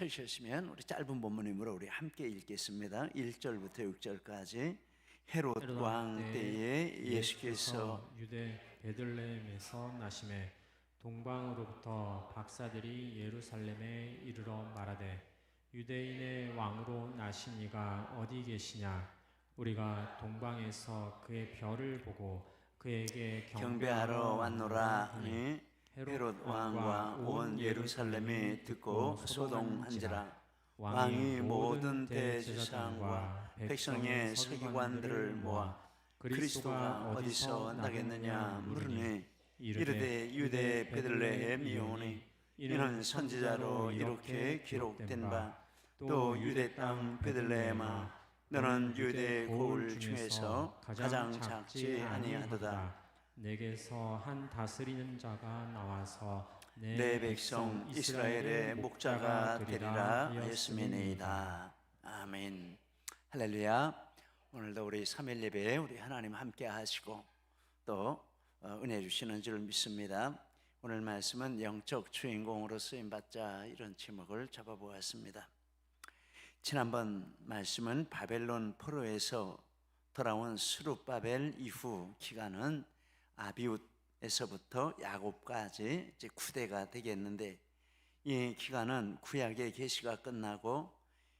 펴주시면 우리 짧은 본문이므로 우리 함께 읽겠습니다. 1절부터 6절까지. 헤롯 왕 때에 예수께서 유대 베들레헴에서 나심에 동방으로부터 박사들이 예루살렘에 이르러 말하되 유대인의 왕으로 나신 이가 어디 계시냐? 우리가 동방에서 그의 별을 보고 그에게 경배하러 왔노라 하니 헤롯 왕과 온 예루살렘이 듣고 소동한지라. 왕이 모든 대제사장과 백성의 서기관들을 모아 그리스도가 어디서 나겠느냐 물으니 이르되 유대 베들레헴이오니 이는 선지자로 이렇게 기록된 바 또 유대 땅 베들레헴아 너는 유대 고을 중에서 가장 작지 아니하도다. 내게서 한 다스리는 자가 나와서 내 백성 이스라엘의 목자가 되리라 하였음이니이다. 아멘. 할렐루야. 오늘도 우리 3일 예배에 우리 하나님 함께 하시고 또 은혜 주시는 줄 믿습니다. 오늘 말씀은 영적 주인공으로 쓰임받자, 이런 제목을 잡아보았습니다. 지난번 말씀은 바벨론 포로에서 돌아온 스룹바벨 이후 기간은 아비웃에서부터 야곱까지 이제 9대가 되겠는데, 이 기간은 구약의 계시가 끝나고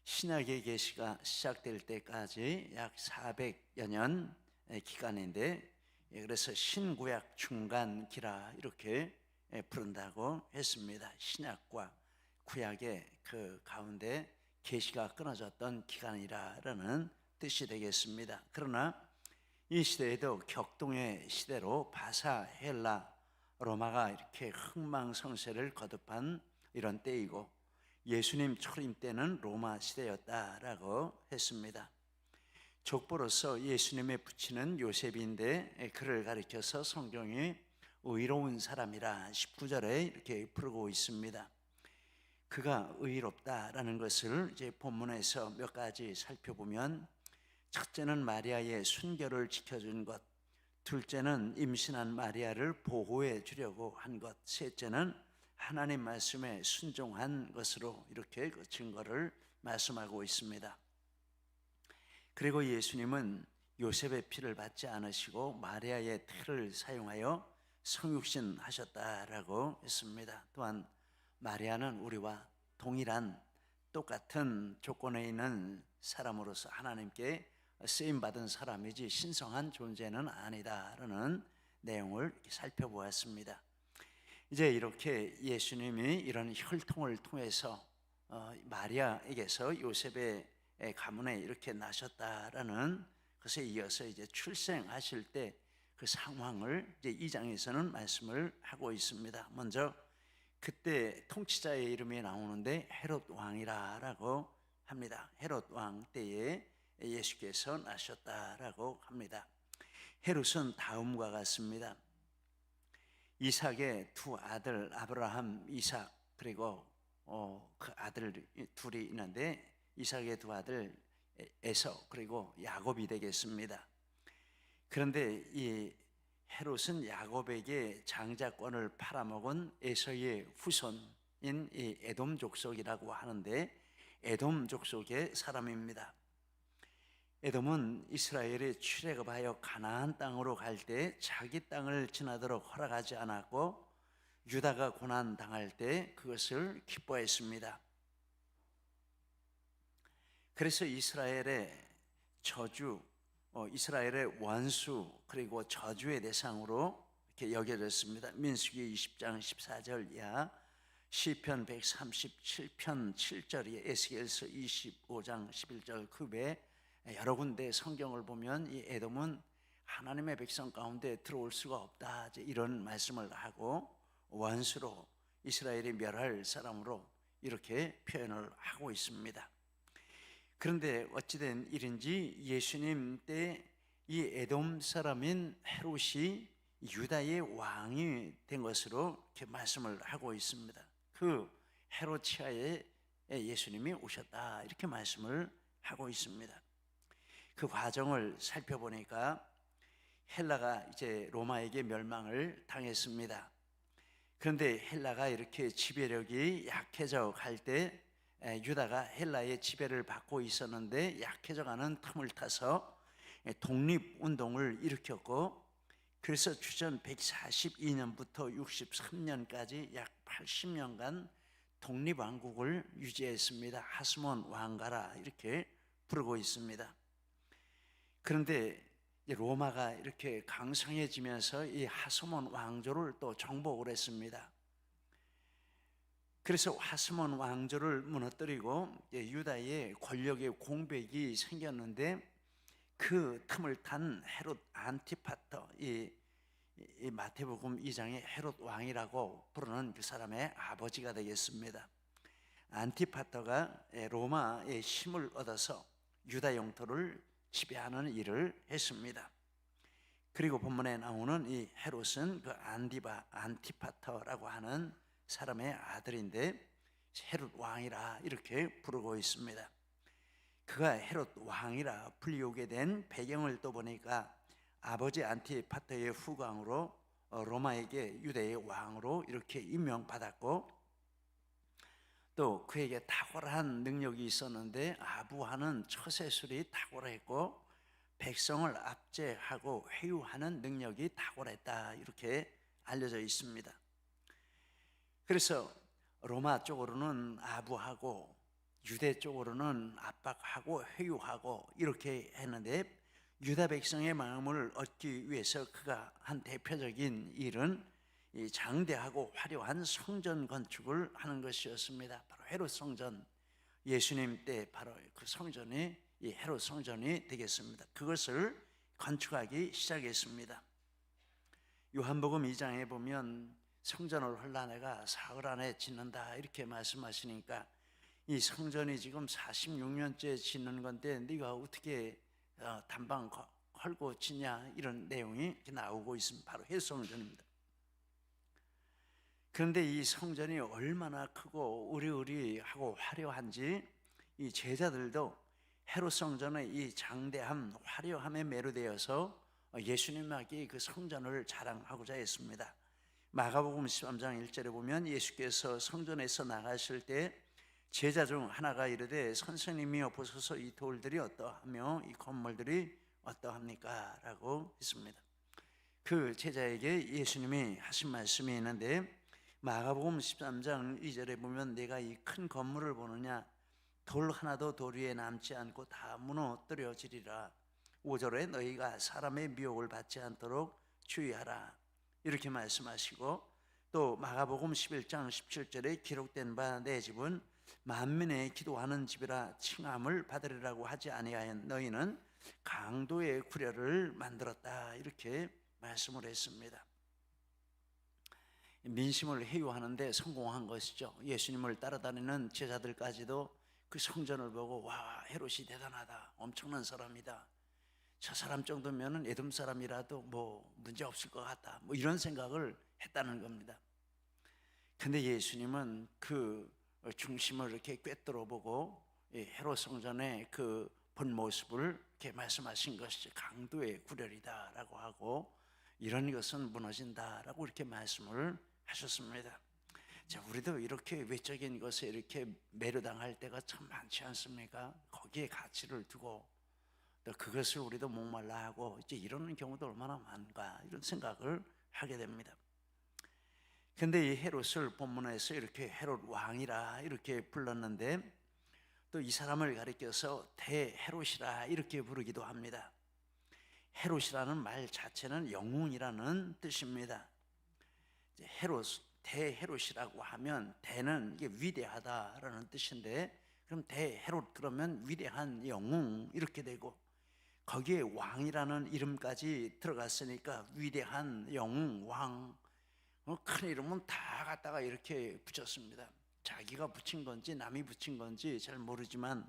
신약의 계시가 시작될 때까지 약 400여 년 기간인데, 그래서 신구약 중간기라 이렇게 부른다고 했습니다. 신약과 구약의 그 가운데 계시가 끊어졌던 기간이라는 뜻이 되겠습니다. 그러나 이 시대에도 격동의 시대로 바사, 헬라, 로마가 이렇게 흥망성쇠를 거듭한 이런 때이고, 예수님 초림 때는 로마 시대였다라고 했습니다. 족보로서 예수님의 부친은 요셉인데 그를 가리켜서 성경이 의로운 사람이라 19절에 이렇게 부르고 있습니다. 그가 의롭다라는 것을 이제 본문에서 몇 가지 살펴보면, 첫째는 마리아의 순결을 지켜준 것, 둘째는 임신한 마리아를 보호해 주려고 한 것, 셋째는 하나님 말씀에 순종한 것으로 이렇게 그 증거를 말씀하고 있습니다. 그리고 예수님은 요셉의 피를 받지 않으시고 마리아의 태를 사용하여 성육신 하셨다라고 했습니다. 또한 마리아는 우리와 동일한 똑같은 조건에 있는 사람으로서 하나님께 쓰임받은 사람이지 신성한 존재는 아니다라는 내용을 살펴보았습니다. 이제 이렇게 예수님이 이런 혈통을 통해서 마리아에게서 요셉의 가문에 이렇게 나셨다라는 것에 이어서 이제 출생하실 때 그 상황을 이제 2장에서는 말씀을 하고 있습니다. 먼저 그때 통치자의 이름이 나오는데 헤롯 왕이라고 합니다. 헤롯 왕 때에 예수께서 나셨다라고 합니다. 헤롯은 다음과 같습니다. 이삭의 두 아들 아브라함, 이삭, 그리고 그 아들 둘이 있는데 이삭의 두 아들 에서 그리고 야곱이 되겠습니다. 그런데 이 헤롯은 야곱에게 장자권을 팔아먹은 에서의 후손인 이 에돔 족속이라고 하는데, 에돔 족속의 사람입니다. 에돔은 이스라엘이 출애굽하여 가나안 땅으로 갈 때 자기 땅을 지나도록 허락하지 않았고, 유다가 고난 당할 때 그것을 기뻐했습니다. 그래서 이스라엘의 저주, 이스라엘의 원수, 그리고 저주의 대상으로 이렇게 여겨졌습니다. 민수기 20장 14절 이하, 시편 137편 7절, 에스겔서 25장 11절 그 외 여러 군데 성경을 보면 이 에돔은 하나님의 백성 가운데 들어올 수가 없다, 이런 말씀을 하고 원수로 이스라엘이 멸할 사람으로 이렇게 표현을 하고 있습니다. 그런데 어찌된 일인지 예수님 때 이 에돔 사람인 헤롯이 유다의 왕이 된 것으로 이렇게 말씀을 하고 있습니다. 그 헤롯치아에 예수님이 오셨다, 이렇게 말씀을 하고 있습니다. 그 과정을 살펴보니까 헬라가 이제 로마에게 멸망을 당했습니다. 그런데 헬라가 이렇게 지배력이 약해져 갈 때 유다가 헬라의 지배를 받고 있었는데 약해져가는 틈을 타서 독립운동을 일으켰고, 그래서 주전 142년부터 63년까지 약 80년간 독립왕국을 유지했습니다. 하스몬 왕가라 이렇게 부르고 있습니다. 그런데 로마가 이렇게 강성해지면서 이 하스몬 왕조를 또 정복을 했습니다. 그래서 하스몬 왕조를 무너뜨리고 유다의 권력의 공백이 생겼는데, 그 틈을 탄 헤롯 안티파터, 이 마태복음 2장의 헤롯 왕이라고 부르는 그 사람의 아버지가 되겠습니다. 안티파터가 로마의 힘을 얻어서 유다 영토를 지배하는 일을 했습니다. 그리고 본문에 나오는 이 헤롯은 그 안티파터라고 하는 사람의 아들인데 헤롯 왕이라 이렇게 부르고 있습니다. 그가 헤롯 왕이라 불리우게 된 배경을 또 보니까 아버지 안티파터의 후광으로 로마에게 유대의 왕으로 이렇게 임명받았고, 또 그에게 탁월한 능력이 있었는데 아부하는 처세술이 탁월했고 백성을 압제하고 회유하는 능력이 탁월했다 이렇게 알려져 있습니다. 그래서 로마 쪽으로는 아부하고 유대 쪽으로는 압박하고 회유하고 이렇게 했는데, 유다 백성의 마음을 얻기 위해서 그가 한 대표적인 일은 이 장대하고 화려한 성전 건축을 하는 것이었습니다. 바로 헤롯 성전, 예수님 때 바로 그 성전이 이 헤롯 성전이 되겠습니다. 그것을 건축하기 시작했습니다. 요한복음 2장에 보면 성전을 헐라 내가 사흘 안에 짓는다 이렇게 말씀하시니까, 이 성전이 지금 46년째 짓는 건데 네가 어떻게 단방 헐고 짓냐 이런 내용이 나오고 있습니다. 바로 헤롯 성전입니다. 그런데 이 성전이 얼마나 크고 으리으리하고 화려한지 이 제자들도 헤롯 성전의 이 장대함, 화려함에 매료되어서 예수님에게 그 성전을 자랑하고자 했습니다. 마가복음 13장 1절에 보면 예수께서 성전에서 나가실 때 제자 중 하나가 이르되 선생님이여 보소서 이 돌들이 어떠하며 이 건물들이 어떠합니까? 라고 했습니다. 그 제자에게 예수님이 하신 말씀이 있는데, 마가복음 13장 2절에 보면 내가 이 큰 건물을 보느냐, 돌 하나도 돌 위에 남지 않고 다 무너뜨려지리라. 5절에 너희가 사람의 미혹을 받지 않도록 주의하라 이렇게 말씀하시고, 또 마가복음 11장 17절에 기록된 바 내 집은 만민의 기도하는 집이라 칭함을 받으리라고 하지 아니하연 너희는 강도의 구려를 만들었다 이렇게 말씀을 했습니다. 민심을 회유하는 데 성공한 것이죠. 예수님을 따라다니는 제자들까지도 그 성전을 보고 와, 헤롯이 대단하다, 엄청난 사람이다, 저 사람 정도면 에돔 사람이라도 뭐 문제 없을 것 같다, 뭐 이런 생각을 했다는 겁니다. 근데 예수님은 그 중심을 이렇게 꿰뚫어 보고 헤롯 성전의 그 본 모습을 이렇게 말씀하신 것이 강도의 구렬이다라고 하고, 이런 것은 무너진다라고 이렇게 말씀을 하셨습니다. 자, 우리도 이렇게 외적인 것에 이렇게 매료당할 때가 참 많지 않습니까? 거기에 가치를 두고 또 그것을 우리도 목말라 하고 이제 이러는 경우도 얼마나 많은가 이런 생각을 하게 됩니다. 근데 이 헤롯을 본문에서 이렇게 헤롯 왕이라 이렇게 불렀는데, 또 이 사람을 가리켜서 대헤롯이라 이렇게 부르기도 합니다. 헤롯이라는 말 자체는 영웅이라는 뜻입니다. 헤롯, 대헤롯이라고 하면 대는 이게 위대하다라는 뜻인데, 그럼 대헤롯 그러면 위대한 영웅 이렇게 되고, 거기에 왕이라는 이름까지 들어갔으니까 위대한 영웅, 왕, 큰 이름은 다 갖다가 이렇게 붙였습니다. 자기가 붙인 건지 남이 붙인 건지 잘 모르지만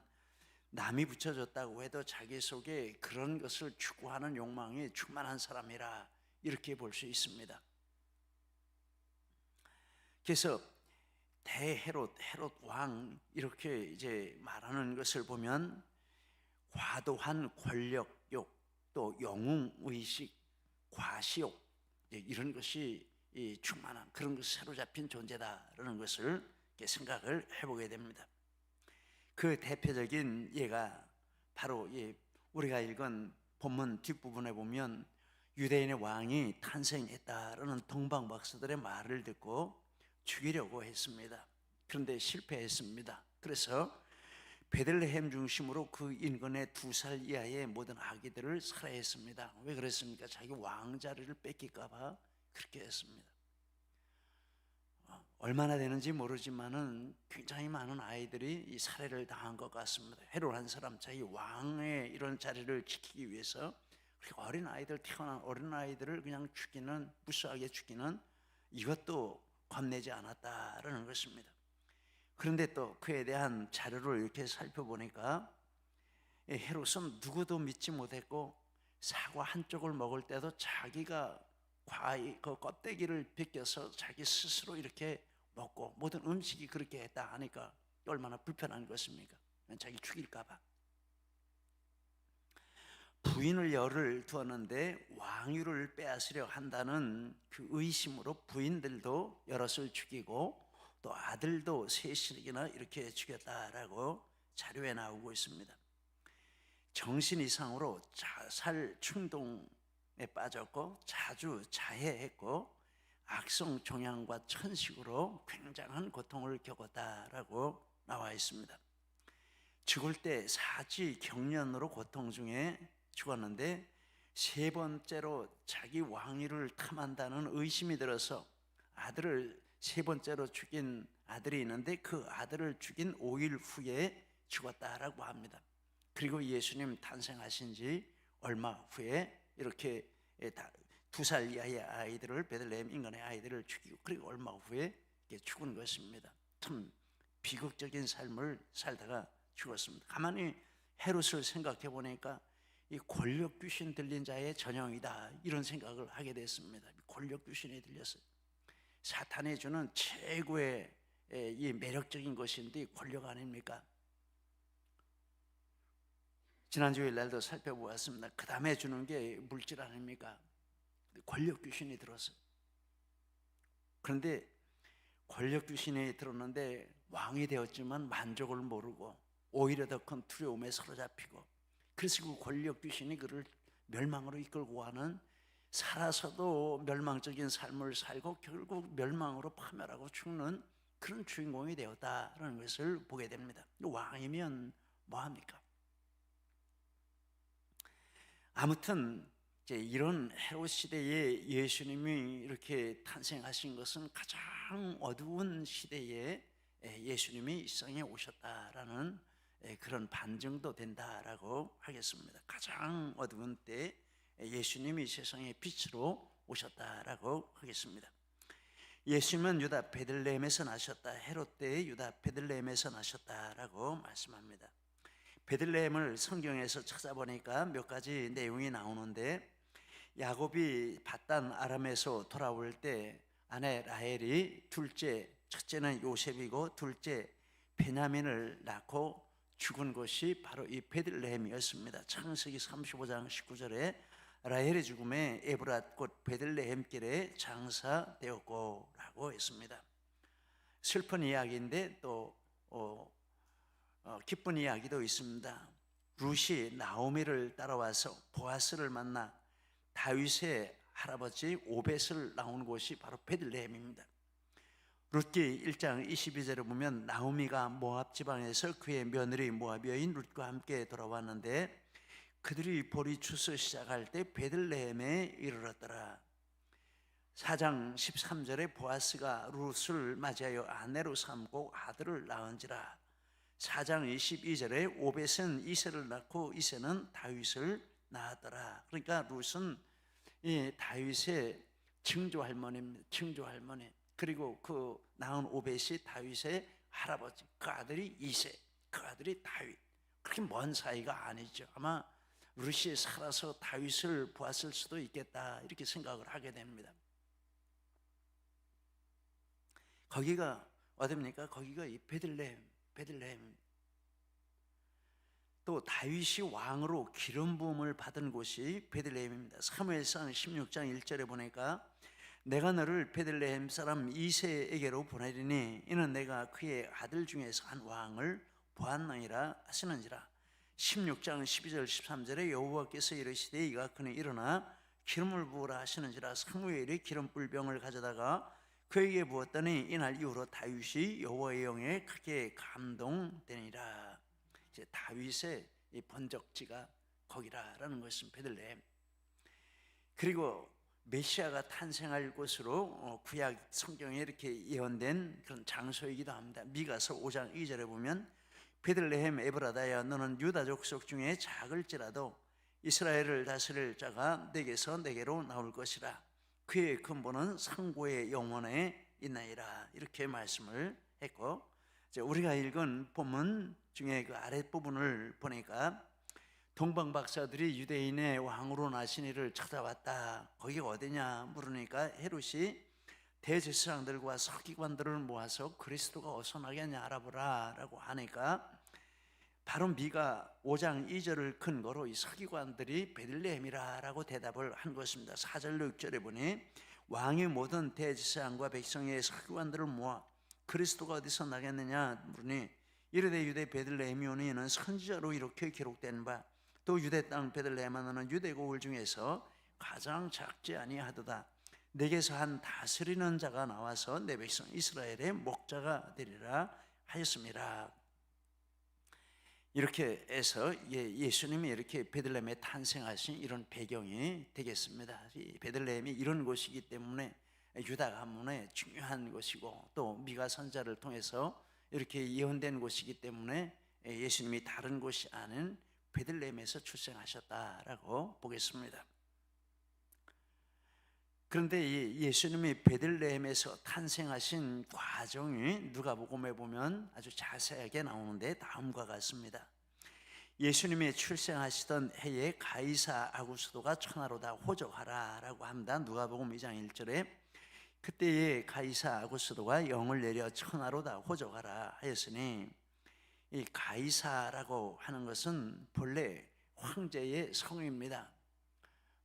남이 붙여줬다고 해도 자기 속에 그런 것을 추구하는 욕망이 충만한 사람이라 이렇게 볼 수 있습니다. 그래서 대헤롯, 헤롯 왕 이렇게 이제 말하는 것을 보면 과도한 권력욕, 또 영웅의식, 과시욕 이런 것이 충만한 그런 것이 사로잡힌 존재다라는 것을 생각을 해보게 됩니다. 그 대표적인 예가 바로 우리가 읽은 본문 뒷부분에 보면 유대인의 왕이 탄생했다라는 동방박사들의 말을 듣고 죽이려고 했습니다. 그런데 실패했습니다. 그래서 베들레헴 중심으로 그 인근의 2살 이하의 모든 아기들을 살해했습니다. 왜 그랬습니까? 자기 왕자리를 뺏길까 봐 그렇게 했습니다. 얼마나 되는지 모르지만은 굉장히 많은 아이들이 이 살해를 당한 것 같습니다. 헤롯 한 사람 자기 왕의 이런 자리를 지키기 위해서 어린 아이들, 태어난 어린 아이들을 그냥 죽이는, 무수하게 죽이는, 이것도 겁내지 않았다라는 것입니다. 그런데 또 그에 대한 자료를 이렇게 살펴보니까 헤롯은 누구도 믿지 못했고 사과 한쪽을 먹을 때도 자기가 과일 그 껍데기를 벗겨서 자기 스스로 이렇게 먹고 모든 음식이 그렇게 했다 하니까 얼마나 불편한 것입니까? 자기 죽일까 봐. 부인을 열을 두었는데 왕위를 빼앗으려 한다는 그 의심으로 부인들도 여럿을 죽이고 또 아들도 셋이나 이렇게 죽였다라고 자료에 나오고 있습니다. 정신 이상으로 자살 충동에 빠졌고 자주 자해했고 악성 종양과 천식으로 굉장한 고통을 겪었다라고 나와 있습니다. 죽을 때 사지 경련으로 고통 중에 죽었는데 3번째로 자기 왕위를 탐한다는 의심이 들어서 아들을 3번째로 죽인 아들이 있는데 그 아들을 죽인 5일 후에 죽었다라고 합니다. 그리고 예수님 탄생하신 지 얼마 후에 이렇게 2살 이하의 아이들을, 베들레헴 인근의 아이들을 죽이고 그리고 얼마 후에 죽은 것입니다. 참 비극적인 삶을 살다가 죽었습니다. 가만히 헤롯을 생각해 보니까 이 권력 귀신 들린 자의 전형이다 이런 생각을 하게 됐습니다. 권력 귀신이 들렸어요. 사탄이 주는 최고의 이 매력적인 것인데 권력 아닙니까? 지난 주일 날도 살펴보았습니다. 그 다음에 주는 게 물질 아닙니까? 권력 귀신이 들었어요. 그런데 권력 귀신이 들었는데 왕이 되었지만 만족을 모르고 오히려 더 큰 두려움에 사로잡히고, 그래서 그 권력 귀신이 그를 멸망으로 이끌고 가는, 살아서도 멸망적인 삶을 살고 결국 멸망으로 파멸하고 죽는 그런 주인공이 되었다라는 것을 보게 됩니다. 왕이면 뭐합니까? 아무튼 이제 이런 헤롯 시대에 예수님이 이렇게 탄생하신 것은 가장 어두운 시대에 예수님이 이 세상에 오셨다라는 그런 반증도 된다라고 하겠습니다. 가장 어두운 때 예수님이 세상에 빛으로 오셨다라고 하겠습니다. 예수님은 유다 베들레헴에서 나셨다. 헤롯 때의 유다 베들레헴에서 나셨다라고 말씀합니다. 베들레헴을 성경에서 찾아보니까 몇 가지 내용이 나오는데, 야곱이 밧단 아람에서 돌아올 때 아내 라헬이 첫째는 요셉이고 둘째 베냐민을 낳고 죽은 곳이 바로 이 베들레헴이었습니다. 창세기 35장 19절에 라헬의 죽음에 에브랏 곧 베들레헴길에 장사되었고 라고 했습니다. 슬픈 이야기인데 또 기쁜 이야기도 있습니다. 룻이 나오미를 따라와서 보아스를 만나 다윗의 할아버지 오벳을 낳은 곳이 바로 베들레헴입니다. 룻기 1장 22절에 보면 나오미가 모압 지방에서 그의 며느리 모압 여인 룻과 함께 돌아왔는데 그들이 보리 추수 시작할 때 베들레헴에 이르렀더라. 4장 13절에 보아스가 룻을 맞이하여 아내로 삼고 아들을 낳은지라. 4장 22절에 오벳은 이새를 낳고 이새는 다윗을 낳았더라. 그러니까 룻은 이 다윗의 증조할머니입니다. 증조할머니. 그리고 그 낳은 오벳이 다윗의 할아버지, 그 아들이 이새, 그 아들이 다윗. 그렇게 먼 사이가 아니죠. 아마 룻이 살아서 다윗을 보았을 수도 있겠다 이렇게 생각을 하게 됩니다. 거기가 어딥니까? 거기가 이 베들레헴. 또 다윗이 왕으로 기름 부음을 받은 곳이 베들레헴입니다. 사무엘상 16장 1절에 보니까 내가 너를 베들레헴 사람 이새에게로 보내리니 이는 내가 그의 아들 중에서 한 왕을 보았느니라 하시는지라. 16장 12절 13절에 여호와께서 이르시되 이가 그는 일어나 기름을 부으라 하시는지라. 사무엘이 기름불병을 가져다가 그에게 부었더니 이날 이후로 다윗이 여호와의 영에 크게 감동되니라. 이제 다윗의 이 번적지가 거기라라는 것은 베들레헴. 그리고 메시아가 탄생할 곳으로 구약 성경에 이렇게 예언된 그런 장소이기도 합니다. 미가서 5장 2절에 보면 베들레헴 에브라다야 너는 유다 족속 중에 작을지라도 이스라엘을 다스릴 자가 내게서 내게로 나올 것이라. 그의 근본은 상고의 영원에 있나이다. 이렇게 말씀을 했고, 우리가 읽은 본문 중에 그 아랫부분을 보니까 동방 박사들이 유대인의 왕으로 나신 이를 찾아왔다. 거기가 어디냐 물으니까 헤롯이 대제사장들과 서기관들을 모아서 그리스도가 어디서 나겠냐 알아보라 라고 하니까 바로 미가 5장 2절을 근거로 이 서기관들이 베들레헴이라 라고 대답을 한 것입니다. 4절 6절에 보니 왕이 모든 대제사장과 백성의 서기관들을 모아 그리스도가 어디서 나겠느냐 물으니 이르되 유대 베들레헴이오니 이는 선지자로 이렇게 기록된 바 또 유대 땅 베들레헴아 너는 유대 고을 중에서 가장 작지 아니하도다. 내게서 한 다스리는 자가 나와서 내 백성 이스라엘의 목자가 되리라 하였습니다. 이렇게 해서 예수님이 이렇게 베들레헴에 탄생하신 이런 배경이 되겠습니다. 베들레헴이 이런 곳이기 때문에 유다 가문의 중요한 곳이고 또 미가 선지자를 통해서 이렇게 예언된 곳이기 때문에 예수님이 다른 곳이 아닌 베들레헴에서 출생하셨다라고 보겠습니다. 그런데 예수님이 베들레헴에서 탄생하신 과정이 누가복음에 보면 아주 자세하게 나오는데 다음과 같습니다. 예수님이 출생하시던 해에 가이사 아구스도가 천하로다 호적하라라고 합니다. 누가복음 2장 1절에 그때에 가이사 아구스도가 영을 내려 천하로다 호적하라 하였으니 이 가이사라고 하는 것은 본래 황제의 성입니다.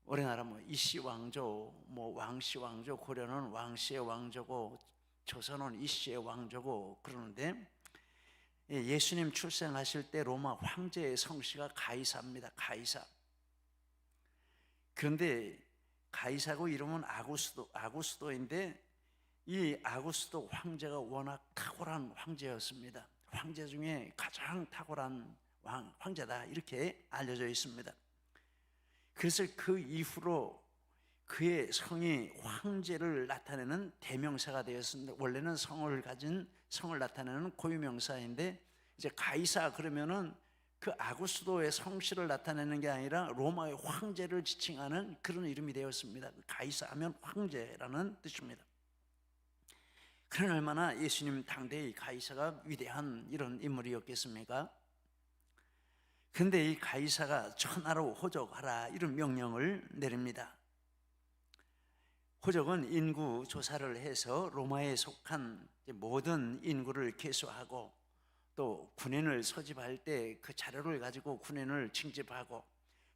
우리나라 이씨 왕조, 왕씨 왕조, 고려는 왕씨의 왕조고 조선은 이씨의 왕조고 그러는데 예수님 출생하실 때 로마 황제의 성씨가 가이사입니다. 가이사. 그런데 가이사고 이름은 아구스도인데 이 아구스도 황제가 워낙 탁월한 황제였습니다. 황제 중에 가장 탁월한 황제다 이렇게 알려져 있습니다. 그래서 그 이후로 그의 성이 황제를 나타내는 대명사가 되었습니다. 원래는 성을 가진 성을 나타내는 고유명사인데 이제 가이사 그러면은 그 아구스도의 성씨를 나타내는 게 아니라 로마의 황제를 지칭하는 그런 이름이 되었습니다. 가이사 하면 황제라는 뜻입니다. 그런 얼마나 예수님 당대의 가이사가 위대한 이런 인물이었겠습니까? 그런데 이 가이사가 천하로 호적하라 이런 명령을 내립니다. 호적은 인구 조사를 해서 로마에 속한 모든 인구를 계수하고 또 군인을 소집할 때 그 자료를 가지고 군인을 징집하고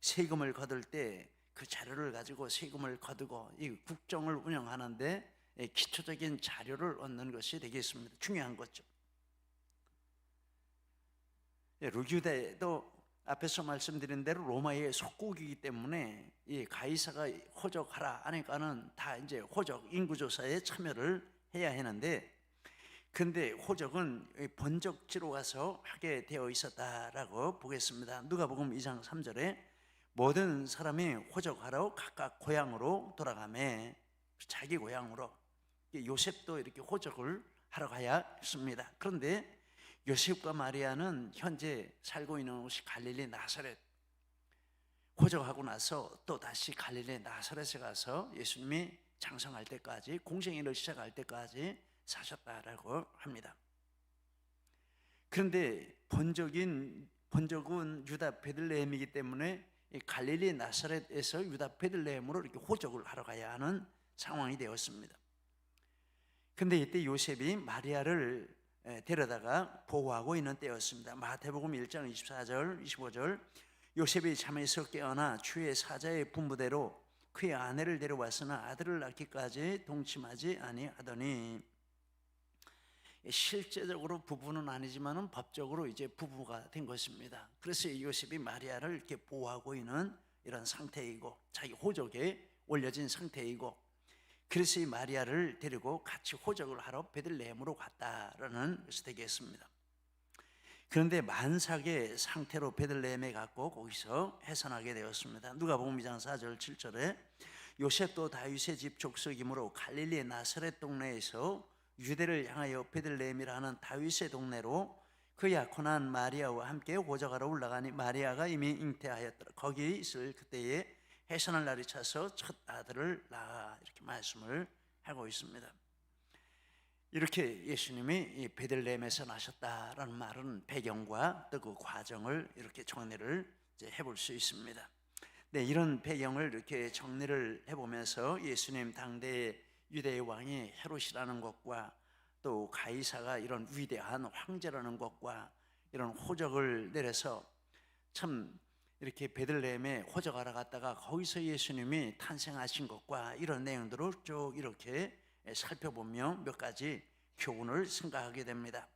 세금을 거둘 때 그 자료를 가지고 세금을 거두고 이 국정을 운영하는데 기초적인 자료를 얻는 것이 되겠습니다. 중요한 거죠. 루기대도 앞에서 말씀드린 대로 로마의 속국이기 때문에 이 가이사가 호적하라 하니까는 다 이제 호적 인구조사에 참여를 해야 하는데, 근데 호적은 번적지로 가서 하게 되어 있었다라고 보겠습니다. 누가복음 2장 3절에 모든 사람이 호적하러 각각 고향으로 돌아가매, 자기 고향으로. 요셉도 이렇게 호적을 하러 가야 했습니다. 그런데 요셉과 마리아는 현재 살고 있는 곳이 갈릴리 나사렛. 호적하고 나서 또 다시 갈릴리 나사렛에 가서 예수님이 장성할 때까지, 공생애를 시작할 때까지 사셨다라고 합니다. 그런데 번적은 유다 베들레헴이기 때문에 갈릴리 나사렛에서 유다 베들레헴으로 이렇게 호적을 하러 가야 하는 상황이 되었습니다. 근데 이때 요셉이 마리아를 데려다가 보호하고 있는 때였습니다. 마태복음 1장 24절 25절 요셉이 잠에서 깨어나 주의 사자의 분부대로 그의 아내를 데려왔으나 아들을 낳기까지 동침하지 아니하더니, 실제적으로 부부는 아니지만은 법적으로 이제 부부가 된 것입니다. 그래서 요셉이 마리아를 이렇게 보호하고 있는 이런 상태이고 자기 호적에 올려진 상태이고, 그래서 이 마리아를 데리고 같이 호적을 하러 베들레헴으로 갔다라는 것이 되겠습니다. 그런데 만삭의 상태로 베들레헴에 갔고 거기서 해산하게 되었습니다. 누가복음 2장 4절 7절에 요셉도 다윗의 집 족속이므로 갈릴리 나사렛 동네에서 유대를 향하여 베들레헴이라는 다윗의 동네로 그 약혼한 마리아와 함께 호적하러 올라가니 마리아가 이미 잉태하였더라. 거기 있을 그때에 해산할 날이 차서 첫 아들을 낳아, 이렇게 말씀을 하고 있습니다. 이렇게 예수님이 베들레헴에서 나셨다라는 말은 배경과 또 그 과정을 이렇게 정리를 해볼 수 있습니다. 네, 이런 배경을 이렇게 정리를 해보면서 예수님 당대의 유대의 왕이 헤롯이라는 것과 또 가이사가 이런 위대한 황제라는 것과 이런 호적을 내려서 참 이렇게 베들레헴에 호적하러 갔다가 거기서 예수님이 탄생하신 것과 이런 내용들을 쭉 이렇게 살펴보며 몇 가지 교훈을 생각하게 됩니다.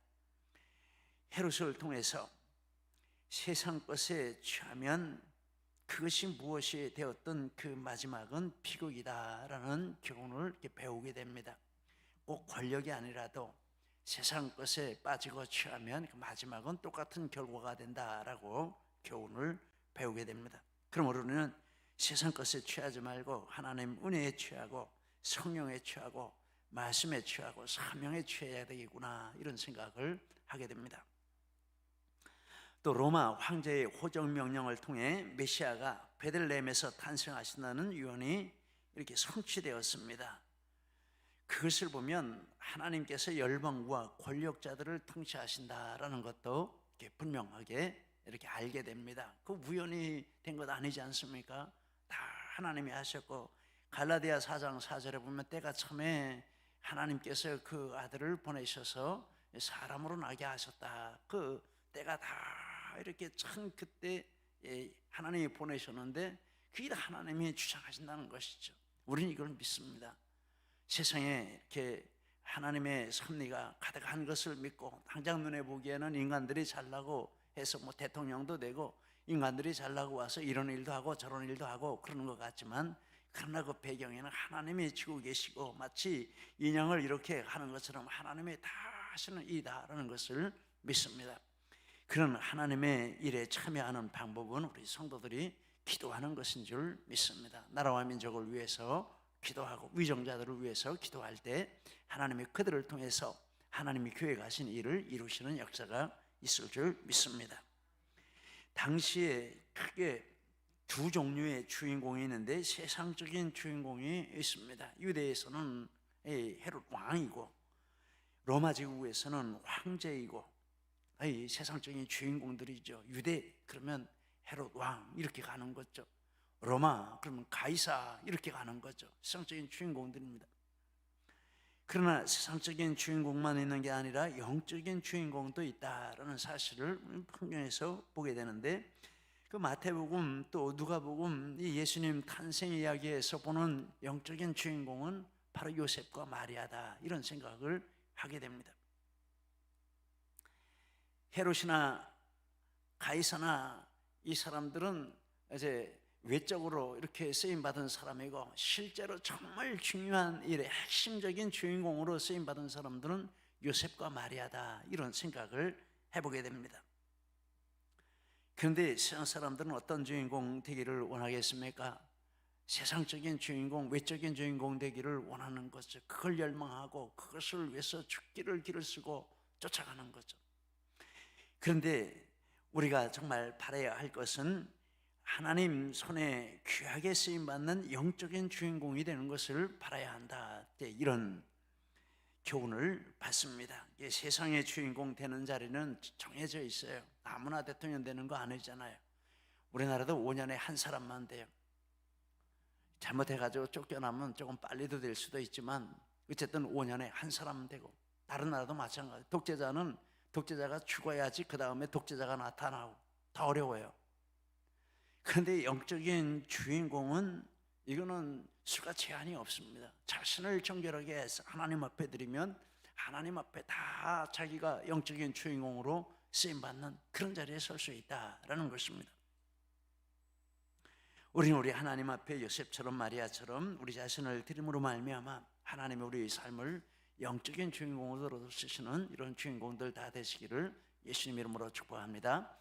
헤롯을 통해서 세상 것에 취하면 그것이 무엇이 되었던 그 마지막은 비극이다라는 교훈을 이렇게 배우게 됩니다. 꼭 권력이 아니라도 세상 것에 빠지고 취하면 그 마지막은 똑같은 결과가 된다라고 교훈을 배우게 됩니다. 그러므로 우리는 세상 것에 취하지 말고 하나님 은혜에 취하고 성령에 취하고 말씀에 취하고 사명에 취해야 되겠구나, 이런 생각을 하게 됩니다. 또 로마 황제의 호적 명령을 통해 메시아가 베들레헴에서 탄생하신다는 유언이 이렇게 성취되었습니다. 그것을 보면 하나님께서 열방과 권력자들을 통치하신다라는 것도 이렇게 분명하게 이렇게 알게 됩니다. 그 우연히 된 것 아니지 않습니까? 다 하나님이 하셨고, 갈라디아 4장 4절에 보면 때가 참에 하나님께서 그 아들을 보내셔서 사람으로 나게 하셨다. 그 때가 다 이렇게 참 그때 하나님이 보내셨는데 그게 다 하나님이 주장하신다는 것이죠. 우리는 이걸 믿습니다. 세상에 이렇게 하나님의 섭리가 가득한 것을 믿고, 당장 눈에 보기에는 인간들이 잘나고 해서 뭐 대통령도 되고 인간들이 잘나고 와서 이런 일도 하고 저런 일도 하고 그러는 것 같지만, 그러나 그 배경에는 하나님이 지고 계시고 마치 인형을 이렇게 하는 것처럼 하나님이 다 하시는 일이다라는 것을 믿습니다. 그런 하나님의 일에 참여하는 방법은 우리 성도들이 기도하는 것인 줄 믿습니다. 나라와 민족을 위해서 기도하고 위정자들을 위해서 기도할 때 하나님이 그들을 통해서 하나님이 계획하신 일을 이루시는 역사가 있을 줄 믿습니다. 당시에 크게 두 종류의 주인공이 있는데 세상적인 주인공이 있습니다. 유대에서는 헤롯 왕이고 로마 제국에서는 황제이고, 이 세상적인 주인공들이죠. 유대 그러면 헤롯 왕 이렇게 가는 거죠. 로마 그러면 가이사 이렇게 가는 거죠. 세상적인 주인공들입니다. 그러나 세상적인 주인공만 있는 게 아니라 영적인 주인공도 있다라는 사실을 성경에서 보게 되는데, 그 마태복음 또 누가복음 이 예수님 탄생 이야기에서 보는 영적인 주인공은 바로 요셉과 마리아다, 이런 생각을 하게 됩니다. 헤롯이나 가이사나 이 사람들은 이제 외적으로 이렇게 쓰임받은 사람이고, 실제로 정말 중요한 일의 핵심적인 주인공으로 쓰임받은 사람들은 요셉과 마리아다, 이런 생각을 해보게 됩니다. 그런데 세상 사람들은 어떤 주인공 되기를 원하겠습니까? 세상적인 주인공, 외적인 주인공 되기를 원하는 거죠. 그걸 열망하고 그것을 위해서 죽기를 길을 쓰고 쫓아가는 거죠. 그런데 우리가 정말 바라야 할 것은 하나님 손에 귀하게 쓰임받는 영적인 주인공이 되는 것을 바라야 한다, 이런 교훈을 받습니다. 세상의 주인공 되는 자리는 정해져 있어요. 아무나 대통령 되는 거 아니잖아요. 우리나라도 5년에 한 사람만 돼요. 잘못해가지고 쫓겨나면 조금 빨리도 될 수도 있지만 어쨌든 5년에 한 사람은 되고, 다른 나라도 마찬가지. 독재자가 죽어야지 그 다음에 독재자가 나타나고 더 어려워요. 그런데 영적인 주인공은 이거는 수가 제한이 없습니다. 자신을 정결하게 해서 하나님 앞에 드리면 하나님 앞에 다 자기가 영적인 주인공으로 쓰임받는 그런 자리에 설 수 있다라는 것입니다. 우리는 우리 하나님 앞에 요셉처럼 마리아처럼 우리 자신을 드림으로 말미암아 하나님이 우리의 삶을 영적인 주인공으로 쓰시는 이런 주인공들 다 되시기를 예수님 이름으로 축복합니다.